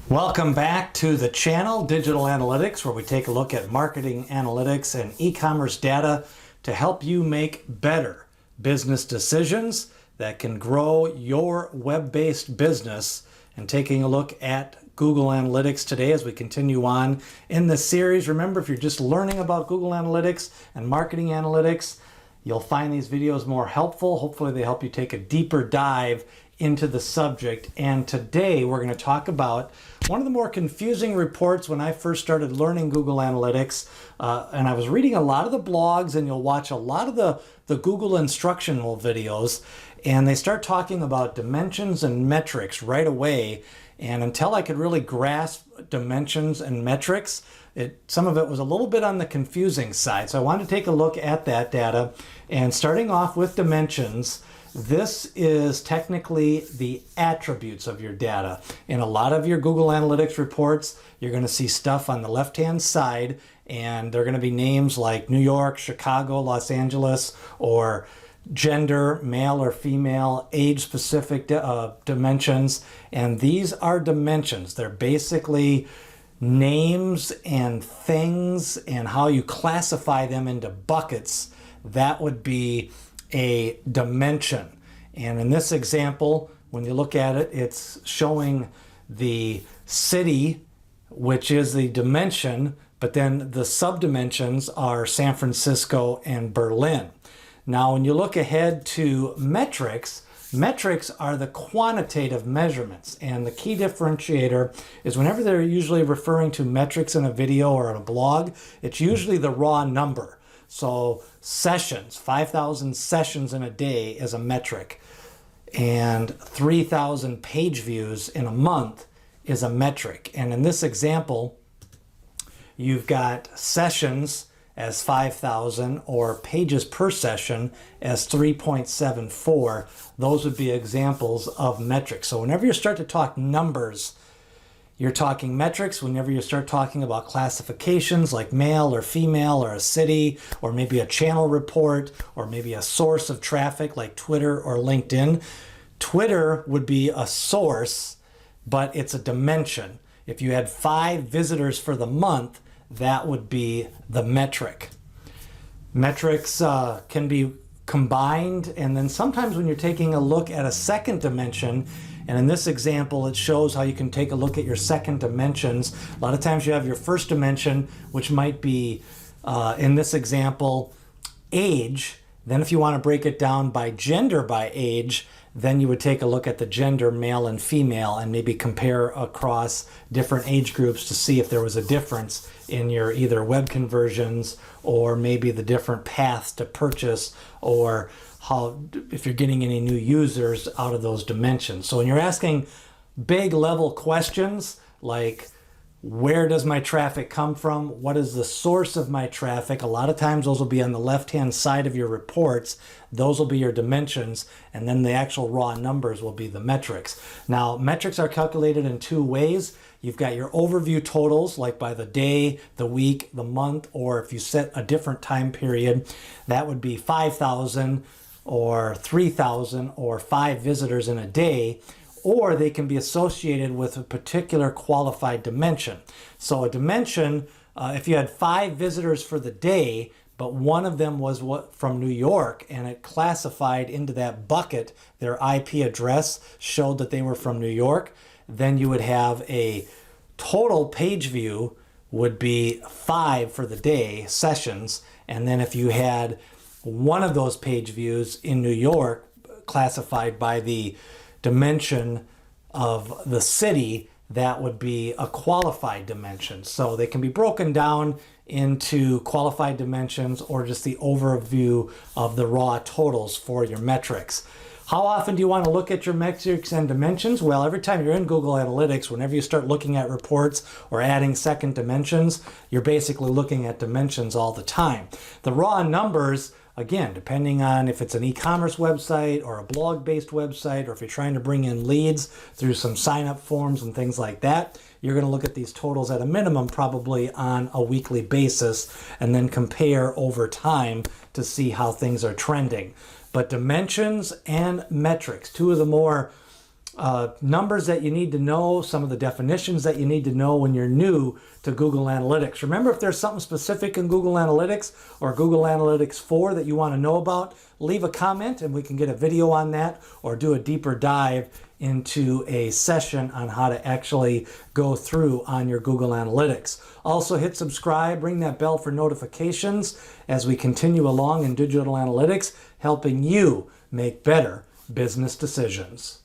Welcome back to the channel, Digital Analytics, where we take a look at marketing analytics and e-commerce data to help you make better business decisions that can grow your web-based business. And taking a look at Google Analytics today as we continue on in this series. Remember, if you're just learning about Google Analytics and marketing analytics, you'll find these videos more helpful. Hopefully they help you take a deeper dive into the subject. And today we're going to talk about one of the more confusing reports when I first started learning Google Analytics. And I was reading a lot of the blogs, and you'll watch a lot of the Google instructional videos, and they start talking about dimensions and metrics right away. And until I could really grasp dimensions and metrics, some of it was a little bit on the confusing side. So I wanted to take a look at that data. And starting off with dimensions, this is technically the attributes of your data. In a lot of your Google Analytics reports, you're going to see stuff on the left-hand side, and they're going to be names like New York, Chicago, Los Angeles, or gender, male or female, age-specific dimensions. And these are dimensions. They're basically names and things and how you classify them into buckets. That would be a dimension. And in this example, when you look at it, it's showing the city, which is the dimension, but then the subdimensions are San Francisco and Berlin. Now, when you look ahead to metrics, metrics are the quantitative measurements. And the key differentiator is whenever they're usually referring to metrics in a video or in a blog, it's usually the raw number. So sessions, 5,000 sessions in a day is a metric, and 3,000 page views in a month is a metric. And in this example, you've got sessions as 5,000 or pages per session as 3.74. Those would be examples of metrics. So whenever you start to talk numbers, you're talking metrics. Whenever you start talking about classifications like male or female or a city or maybe a channel report or maybe a source of traffic like Twitter or LinkedIn, Twitter would be a source, but it's a dimension. If you had 5 visitors for the month, that would be the metric. Metrics can be combined, and then sometimes when you're taking a look at a second dimension, and in this example, it shows how you can take a look at your second dimensions. A lot of times you have your first dimension, which might be, in this example, age. Then if you want to break it down by gender by age, then you would take a look at the gender, male and female, and maybe compare across different age groups to see if there was a difference in your either web conversions or maybe the different paths to purchase, or how, if you're getting any new users out of those dimensions. So when you're asking big level questions like, where does my traffic come from? What is the source of my traffic? A lot of times those will be on the left-hand side of your reports. Those will be your dimensions, and then the actual raw numbers will be the metrics. Now, metrics are calculated in 2 ways. You've got your overview totals, like by the day, the week, the month, or if you set a different time period, that would be 5,000 or 3,000 or 5 visitors in a day. Or they can be associated with a particular qualified dimension. So a dimension, if you had 5 visitors for the day, but one of them was from New York, and it classified into that bucket, their IP address showed that they were from New York, then you would have a total page view would be 5 for the day, sessions. And then if you had one of those page views in New York classified by the dimension of the city, that would be a qualified dimension. So they can be broken down into qualified dimensions or just the overview of the raw totals for your metrics. How often do you want to look at your metrics and dimensions? Well, every time you're in Google Analytics, whenever you start looking at reports or adding second dimensions, you're basically looking at dimensions all the time. The raw numbers, again, depending on if it's an e-commerce website or a blog-based website, or if you're trying to bring in leads through some sign-up forms and things like that, you're going to look at these totals at a minimum probably on a weekly basis and then compare over time to see how things are trending. But dimensions and metrics, 2 of the more numbers that you need to know, some of the definitions that you need to know when you're new to Google Analytics. Remember, if there's something specific in Google Analytics or Google Analytics 4 that you want to know about, leave a comment and we can get a video on that or do a deeper dive into a session on how to actually go through on your Google Analytics. Also hit subscribe, ring that bell for notifications as we continue along in digital analytics, helping you make better business decisions.